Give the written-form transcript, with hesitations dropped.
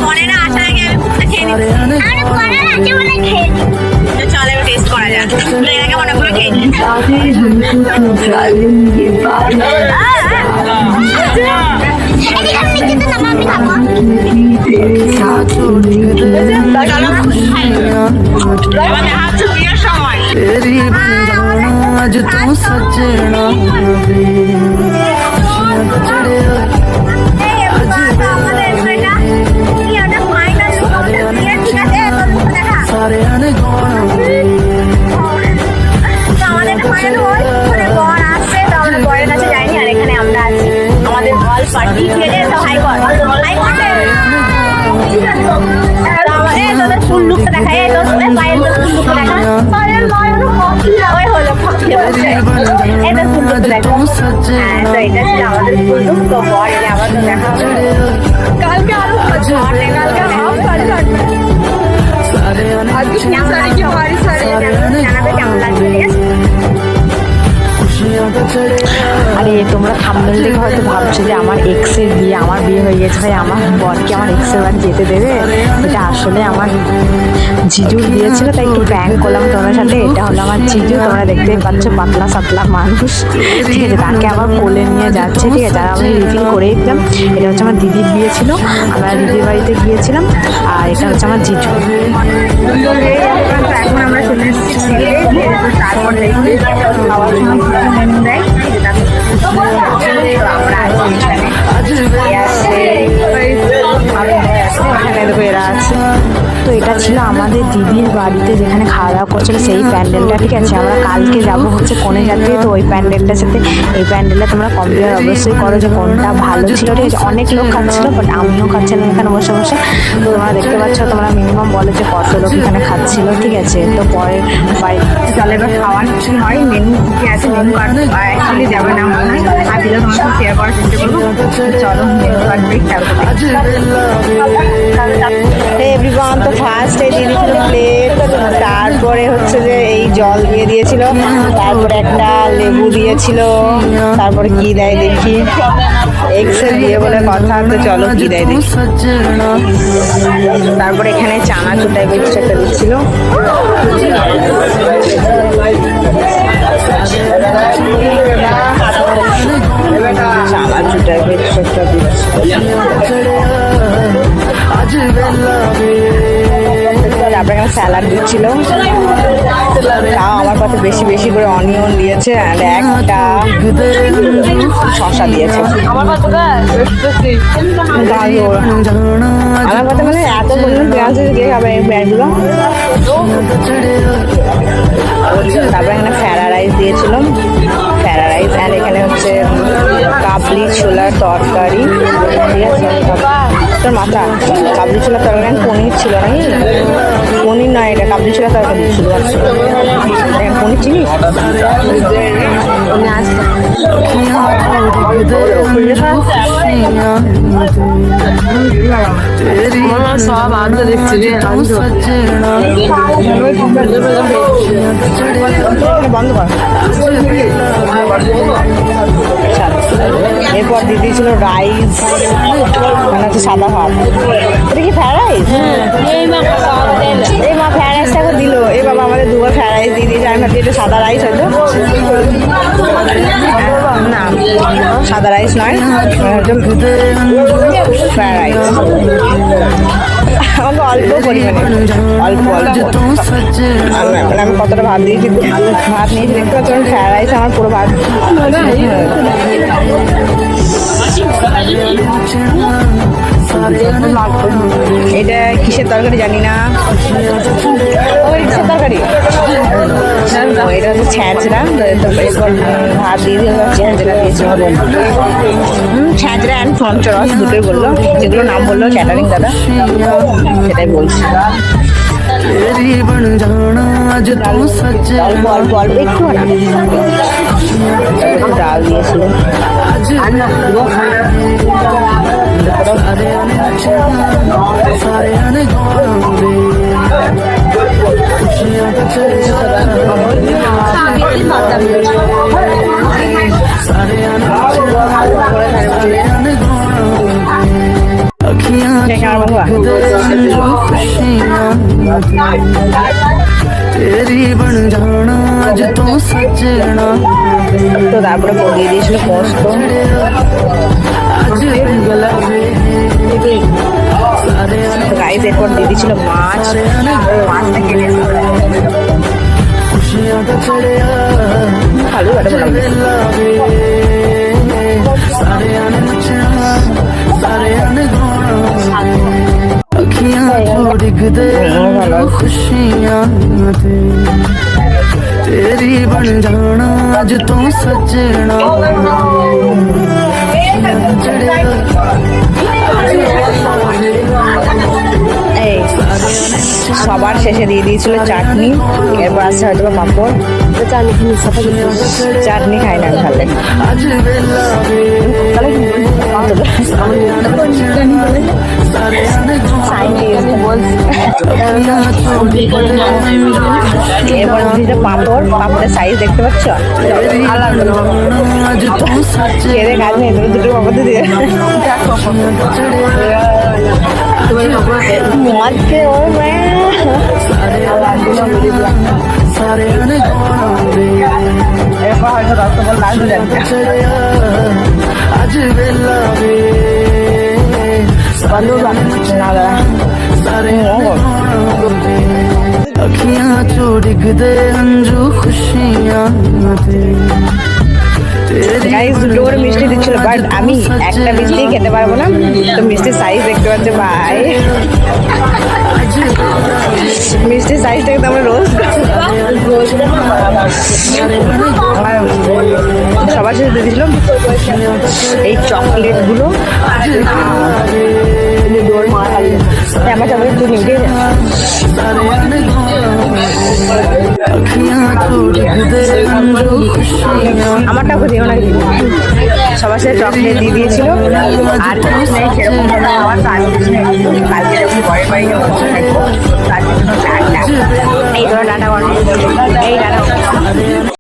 মনেরা আসার আগে আমি ফুচকা খেয়ে নিচ্ছি। চলে টেস্ট করা যাক, এর আগে মনে করে খেয়ে নিই। आज तू सजना सारे आने বরের কাছে যাইনি, আর এখানে আমরা আছি আমাদের হল পার্টি খেলে তো হাই কর তোদের ফুল লুকটা দেখা, এই তোর পায়ের ফুল লুকটা দেখা, ওই হলো এদের ফুল লুকটা দেখা। হ্যাঁ, তো এটা ছিল আমাদের ফুল লুক। তো বর এলে আবার তো দেখা হবে কালকে, আরো কালকে জানাবে কেমন লাগবে। ঠিক আছে, আরে তোমরা থাম্বনেল দেখে হয়তো ভাবছো যে আমার এক্সের বিয়ে, আমার বিয়ে হয়ে গেছে, ভাই আমার বরকে আমার এক্সের বাড়ি যেতে দেবে? এটা আসলে আমার জিজুর বিয়ে ছিল, তাই একটু প্র্যাঙ্ক করলাম তোমার সাথে। এটা হলো আমার জিজু, তোমরা দেখতেই পাচ্ছ, পাতলা সাতলা মানুষ, ঠিক আছে। তাকে আবার কোলে নিয়ে যাচ্ছে, ঠিক আছে। আর আমি রিভিল করেই দিলাম, এটা হচ্ছে আমার দিদির বিয়ে ছিল, আমরা দিদির বাড়িতে গিয়েছিলাম। আর এটা হচ্ছে আমার জিজু। এখন আমরা চলে এসেছি তারপর খাওয়ার সময় মেনু দেয়, এরা আছে। তো এটা ছিল আমাদের দিদির বাড়িতে যেখানে খাওয়া দাওয়া করছিল সেই প্যান্ডেলটা, ঠিক আছে। আমরা কালকে যাব হচ্ছে কোনে যাতে, তো ওই প্যান্ডেলটার সাথে এই প্যান্ডেলটা তোমরা কম্পেয়ার অবশ্যই করো যে কোনটা ভালো ছিল, ঠিক আছে। অনেক লোক খাচ্ছিল, বাট আমিও খাচ্ছিলাম এখানে বসে বসে। তো তোমরা দেখতে পাচ্ছ, তোমরা মিনিমাম বলো যে কত লোক এখানে খাচ্ছিল, ঠিক আছে। তো পরে বাড়িতে চলে এবার খাওয়ার কি হয়, মেনু কি আছে, মেনু কার্ড অ্যাকচুয়ালি যাবে না মনে হয়, আর দিলে তোমাকে শেয়ার করার চেষ্টা করবো। চলো মেনু কার্ড দেখতে হবে। এভরিওয়ান, তো ফার্স্ট এই দিয়ে দিয়েছিল প্লেট, তারপরে হচ্ছে যে এই জল দিয়ে দিয়েছিল, তারপরে একটা লেবু দিয়েছিল, তারপরে কি দেয় দেখি, এক্সের দিয়ে বলে কথা। তো চলো কি দেয় দেখি। তারপরে এখানে চানাচুর টাইপের কিছু একটা দিচ্ছিল। চানাচুর টাইপের কিছু একটা দিচ্ছিল। তারপরে এখানে স্যালাড দিচ্ছিল, তাও আমার কাছে বেশি বেশি করে অনিয়ন দিয়েছে, আর একটা শসা দিয়েছে। আমার কাছে মানে এত পরিমাণ পেঁয়াজ দিয়ে খাবে এই প্যান্টগুলো। তারপরে এখানে ফ্যারা রাইস দিয়েছিলাম, ফ্যারা রাইস। আর এখানে হচ্ছে কাবলি ছোলার তরকারি, ঠিক আছে। তোর মাথা কাবলি ছোলার তরকারি, পনির ছিল নাকি, পনির নয় এটা কাবলি ছোলার তরকারি ছিল। পনির চিনিস সব আনতে দেখছি বন্ধ কর। এরপর দিদি ছিল রাইস, মানে হচ্ছে সাদা ভাত। এটা কি ফ্রাইড রাইস? এই মা ফ্রাইড রাইসটা এখন দিল। এই বাবা আমাদের দুবার ফ্রাইড রাইস দিয়ে দিয়েছে। আমি ভাবছি এটা সাদা রাইস হয়তো, না সাদা রাইস নয়, ফ্রাইড রাইস। আমাকে অল্প পরিমাণে, অল্প অল্প। আমি কতটা ভাত দিয়েছি, ভাত নিয়েছি দেখতে পাচ্ছি। ফ্রাইড রাইস আমার পুরো ভাত। এটা কিসের তরকারি জানি না, কিসের তরকারি, এটা হচ্ছে ছ্যাঁচড়া। এরপর ভাত দিয়ে দিয়ে ছ্যাঁচড়া দিয়েছে, ছ্যাঁচড়া অ্যান্ড ফঞ্চরস দুটোই বললো, যেগুলো নাম বললো ক্যাটারিং দাদা, সেটাই বলছি। অল্প অল্প অল্প একটু ডাল দিয়েছিল। করো। सारे ने गोरे खुशियां तो चले सारे ने अखियां खुशियां तेरी बन जाना आज तो सजना তো তারপরে দিয়ে দিয়েছিল পোস্ত। গাইস এরপর দিয়ে দিয়েছিল মাছ, মাছটা কেটে खुशियां तो चले ভালো ভালো सारे नचना सारे अखियां डिगदे खुशियां तेरी बन जाना अज तू सजना এই সবার শেষে দিয়ে দিয়েছিল চাটনি, এরপর আসছে হয়তো বা পাঁপড়। চাটনি খাই না ভালো লাগে। अज वेला এরপর দিয়েছিল পাঁপড়, পাঁপড়ের সাইজ দেখতে পাচ্ছ अज तू খেয়ে কাজ নেই, তুমি দুটো পাঁপড় দিয়ে মদ খেয়ে ওর सारे এরপর হয়তো রসগোল্লা লাগবে জানতে अज वेला না দাদা अखियां चो डिगदे अंजू खुशियां গাইস দুটো করে মিষ্টি দিচ্ছিল, বাট আমি একটা মিষ্টি খেতে পারবো না, তো মিষ্টির সাইজ দেখতে পাচ্ছি ভাই, মিষ্টির সাইজ দেখতে আমরা রোজ সবার সাথে দিয়ে দিয়েছিলাম এই চকলেট গুলো। আমার সবাই একটু নিয়ে আমারটা খুঁজে না, সবার সাথে চকলেট দিয়ে দিয়েছিল। আর কিছু নেই সেরকম ভাবে আমার কালকে যখন পরের বাড়ি যাবো তার জন্য এই ধরো ডাটা এই ডাটা